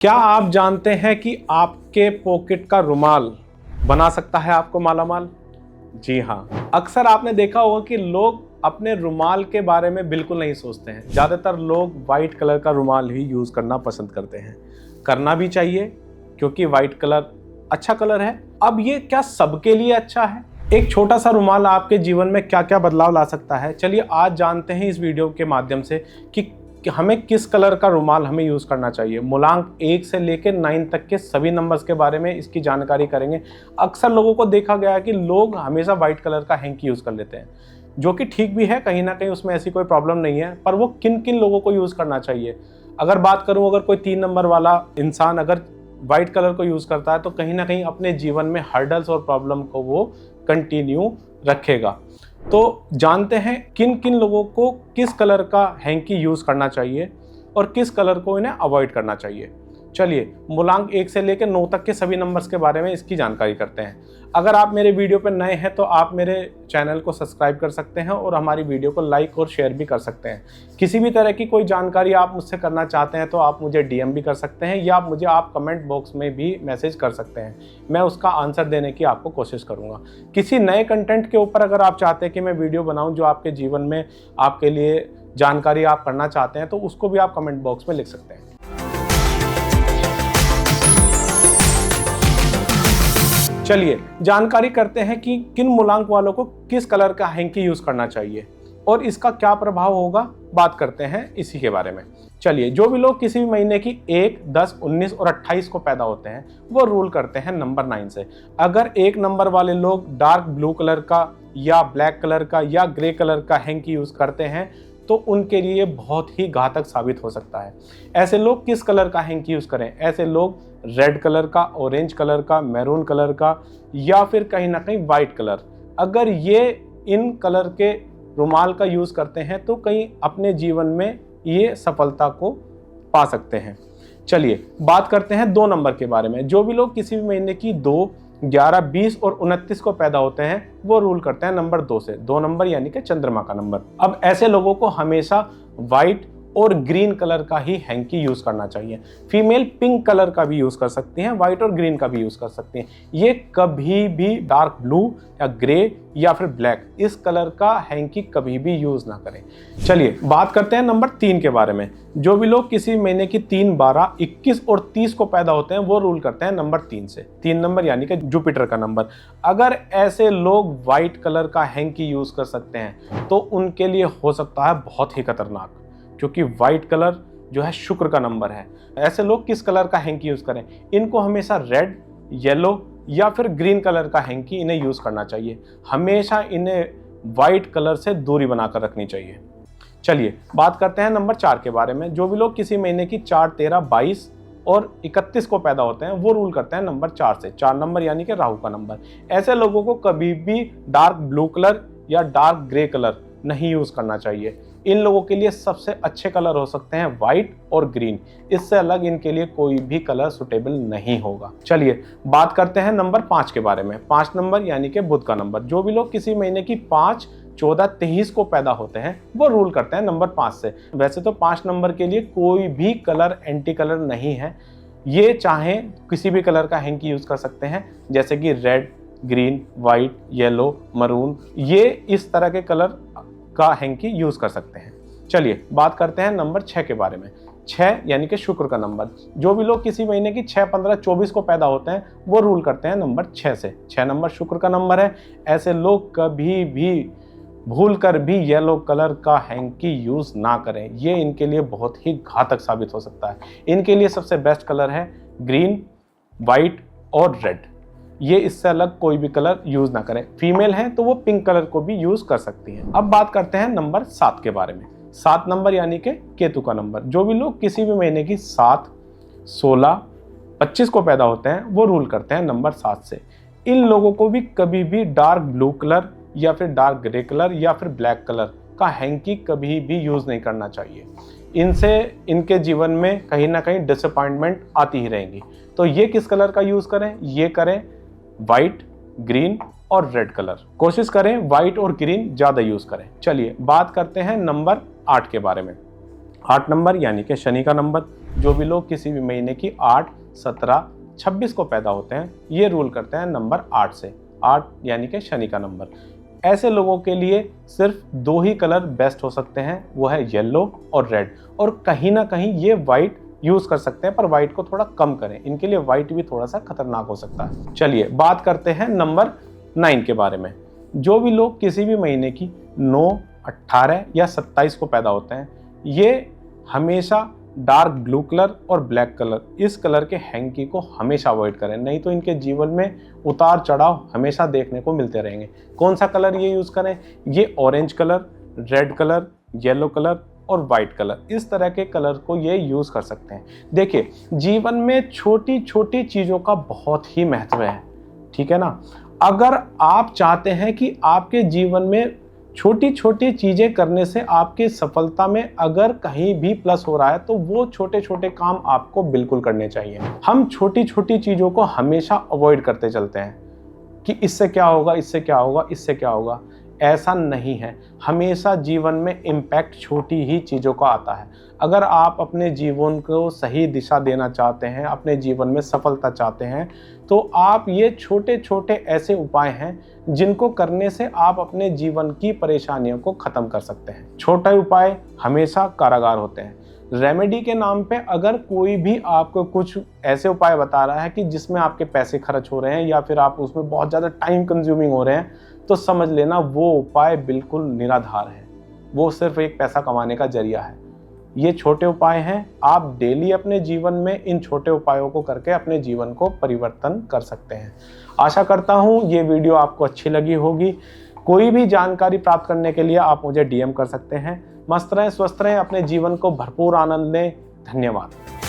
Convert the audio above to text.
क्या आप जानते हैं कि आपके पॉकेट का रुमाल बना सकता है आपको मालामाल? जी हाँ, अक्सर आपने देखा होगा कि लोग अपने रुमाल के बारे में बिल्कुल नहीं सोचते हैं। ज़्यादातर लोग वाइट कलर का रुमाल ही यूज़ करना पसंद करते हैं। करना भी चाहिए क्योंकि वाइट कलर अच्छा कलर है। अब ये क्या सबके लिए अच्छा है? एक छोटा सा रुमाल आपके जीवन में क्या क्या बदलाव ला सकता है? चलिए आज जानते हैं इस वीडियो के माध्यम से कि हमें किस कलर का रुमाल हमें यूज़ करना चाहिए। मूलांक 1 से लेकर 9 तक के सभी नंबर्स के बारे में इसकी जानकारी करेंगे। अक्सर लोगों को देखा गया है कि लोग हमेशा वाइट कलर का हैंकी यूज़ कर लेते हैं, जो कि ठीक भी है, कहीं ना कहीं उसमें ऐसी कोई प्रॉब्लम नहीं है, पर वो किन किन लोगों को यूज़ करना चाहिए। अगर बात करूँ, अगर कोई 3 नंबर वाला इंसान अगर वाइट कलर को यूज़ करता है तो कहीं ना कहीं अपने जीवन में हर्डल्स और प्रॉब्लम को वो कंटिन्यू रखेगा। तो जानते हैं किन किन लोगों को किस कलर का हैंकी यूज़ करना चाहिए और किस कलर को इन्हें अवॉइड करना चाहिए। चलिए मूलांक 1 से लेकर 9 तक के सभी नंबर्स के बारे में इसकी जानकारी करते हैं। अगर आप मेरे वीडियो पर नए हैं तो आप मेरे चैनल को सब्सक्राइब कर सकते हैं और हमारी वीडियो को लाइक और शेयर भी कर सकते हैं। किसी भी तरह की कोई जानकारी आप मुझसे करना चाहते हैं तो आप मुझे डीएम भी कर सकते हैं या मुझे आप कमेंट बॉक्स में भी मैसेज कर सकते हैं। मैं उसका आंसर देने की आपको कोशिश करूँगा। किसी नए कंटेंट के ऊपर अगर आप चाहते हैं कि मैं वीडियो बनाऊँ जो आपके जीवन में आपके लिए जानकारी आप करना चाहते हैं तो उसको भी आप कमेंट बॉक्स में लिख सकते हैं। चलिए जानकारी करते हैं कि किन मूलांक वालों को किस कलर का हैंकी यूज करना चाहिए और इसका क्या प्रभाव होगा, बात करते हैं इसी के बारे में। चलिए, जो भी लोग किसी भी महीने की 1, 10, 19 और 28 को पैदा होते हैं वो रूल करते हैं नंबर 9 से। अगर 1 नंबर वाले लोग डार्क ब्लू कलर का या ब्लैक कलर का या ग्रे कलर का हैंकी यूज करते हैं तो उनके लिए बहुत ही घातक साबित हो सकता है। ऐसे लोग किस कलर का हैंकी यूज करें? ऐसे लोग रेड कलर का, ऑरेंज कलर का, मैरून कलर का या फिर कहीं ना कहीं वाइट कलर, अगर ये इन कलर के रुमाल का यूज करते हैं तो कहीं अपने जीवन में ये सफलता को पा सकते हैं। चलिए बात करते हैं 2 नंबर के बारे में। जो भी लोग किसी भी महीने की 2, 11, 20 और 29 को पैदा होते हैं वो रूल करते हैं नंबर 2 से। 2 नंबर यानी कि चंद्रमा का नंबर। अब ऐसे लोगों को हमेशा वाइट और ग्रीन कलर का ही हैंकी यूज करना चाहिए। फीमेल पिंक कलर का भी यूज कर सकती हैं, व्हाइट और ग्रीन का भी यूज कर सकती हैं। ये कभी भी डार्क ब्लू या ग्रे या फिर ब्लैक इस कलर का हैंकी कभी भी यूज ना करें। चलिए बात करते हैं नंबर 3 के बारे में। जो भी लोग किसी महीने की 3, 12, 21 और 30 को पैदा होते हैं वो रूल करते हैं नंबर 3 से। 3 नंबर यानी कि जुपिटर का नंबर। अगर ऐसे लोग व्हाइट कलर का हैंकी यूज कर सकते हैं तो उनके लिए हो सकता है बहुत ही खतरनाक, क्योंकि वाइट कलर जो है शुक्र का नंबर है। ऐसे लोग किस कलर का हैंकी यूज करें? इनको हमेशा रेड, येलो या फिर ग्रीन कलर का हैंकी इन्हें यूज करना चाहिए। हमेशा इन्हें वाइट कलर से दूरी बनाकर रखनी चाहिए। चलिए बात करते हैं नंबर 4 के बारे में। जो भी लोग किसी महीने की 4, 13, 22 और 31 को पैदा होते हैं वो रूल करते हैं नंबर 4 से। 4 नंबर यानी कि राहु का नंबर। ऐसे लोगों को कभी भी डार्क ब्लू कलर या डार्क ग्रे कलर नहीं यूज करना चाहिए। इन लोगों के लिए सबसे अच्छे कलर हो सकते हैं व्हाइट और ग्रीन। इससे अलग इनके लिए कोई भी कलर सुटेबल नहीं होगा। चलिए बात करते हैं नंबर 5 के बारे में। 5 नंबर यानी कि बुध का नंबर। जो भी लोग किसी महीने की 5, 14, 23 को पैदा होते हैं वो रूल करते हैं नंबर 5 से। वैसे तो 5 नंबर के लिए कोई भी कलर एंटी कलर नहीं है। ये चाहे किसी भी कलर का हैंकी यूज कर सकते हैं, जैसे कि red, green, white, yellow, maroon, ये इस तरह के कलर का हैंकी यूज कर सकते हैं। चलिए बात करते हैं नंबर 6 के बारे में। 6 यानी कि शुक्र का नंबर। जो भी लोग किसी महीने की 6, 15, 24 को पैदा होते हैं वो रूल करते हैं नंबर 6 से। 6 नंबर शुक्र का नंबर है। ऐसे लोग कभी भी भूल कर भी येलो कलर का हैंकी यूज ना करें, ये इनके लिए बहुत ही घातक साबित हो सकता है। इनके लिए सबसे बेस्ट कलर है ग्रीन, वाइट और रेड। ये इससे अलग कोई भी कलर यूज ना करें। फीमेल हैं तो वो पिंक कलर को भी यूज कर सकती हैं। अब बात करते हैं नंबर 7 के बारे में। 7 नंबर यानी कि केतु का नंबर। जो भी लोग किसी भी महीने की 7, 16, 25 को पैदा होते हैं वो रूल करते हैं नंबर 7 से। इन लोगों को भी कभी भी डार्क ब्लू कलर या फिर डार्क ग्रे कलर या फिर ब्लैक कलर का हैंकी कभी भी यूज नहीं करना चाहिए। इनसे इनके जीवन में कहीं ना कहीं डिसअपॉइंटमेंट आती ही रहेंगी। तो ये किस कलर का यूज करें? ये करें व्हाइट, ग्रीन और रेड कलर। कोशिश करें व्हाइट और ग्रीन ज्यादा यूज करें। चलिए बात करते हैं नंबर 8 के बारे में। 8 नंबर यानी कि शनि का नंबर। जो भी लोग किसी भी महीने की 8, 17, 26 को पैदा होते हैं, ये रूल करते हैं नंबर 8 से। 8 यानी कि शनि का नंबर। ऐसे लोगों के लिए सिर्फ 2 ही कलर बेस्ट हो सकते हैं, वो है येलो और रेड। और कहीं ना कहीं ये वाइट यूज कर सकते हैं, पर वाइट को थोड़ा कम करें, इनके लिए वाइट भी थोड़ा सा खतरनाक हो सकता है। चलिए बात करते हैं नंबर 9 के बारे में। जो भी लोग किसी भी महीने की 9, 18 या 27 को पैदा होते हैं, ये हमेशा डार्क ब्लू कलर और ब्लैक कलर, इस कलर के हैंकी को हमेशा अवॉइड करें, नहीं तो इनके जीवन में उतार चढ़ाव हमेशा देखने को मिलते रहेंगे। कौन सा कलर ये यूज़ करें? ये orange colour, red colour, yellow colour और वाइट कलर, इस तरह के कलर को ये यूज़ कर सकते हैं। देखिए, जीवन में छोटी छोटी चीज़ों का बहुत ही महत्व है, ठीक है ना। अगर आप चाहते हैं कि आपके जीवन में छोटी छोटी चीज़ें करने से आपकी सफलता में अगर कहीं भी प्लस हो रहा है, तो वो छोटे छोटे काम आपको बिल्कुल करने चाहिए। हम छोटी छोटी चीज़ों को हमेशा अवॉइड करते चलते हैं कि इससे क्या होगा, इससे क्या होगा, इससे क्या होगा। ऐसा नहीं है। हमेशा जीवन में इम्पैक्ट छोटी ही चीज़ों का आता है। अगर आप अपने जीवन को सही दिशा देना चाहते हैं, अपने जीवन में सफलता चाहते हैं, तो आप ये छोटे छोटे ऐसे उपाय हैं जिनको करने से आप अपने जीवन की परेशानियों को ख़त्म कर सकते हैं। छोटे उपाय हमेशा कारागार होते हैं। रेमेडी के नाम पे अगर कोई भी आपको कुछ ऐसे उपाय बता रहा है कि जिसमें आपके पैसे खर्च हो रहे हैं या फिर आप उसमें बहुत ज़्यादा टाइम कंज्यूमिंग हो रहे हैं, तो समझ लेना वो उपाय बिल्कुल निराधार है, वो सिर्फ एक पैसा कमाने का जरिया है। ये छोटे उपाय हैं, आप डेली अपने जीवन में इन छोटे उपायों को करके अपने जीवन को परिवर्तन कर सकते हैं। आशा करता हूँ ये वीडियो आपको अच्छी लगी होगी। कोई भी जानकारी प्राप्त करने के लिए आप मुझे DM कर सकते हैं। मस्त रहें, स्वस्थ रहें, अपने जीवन को भरपूर आनंद लें। धन्यवाद।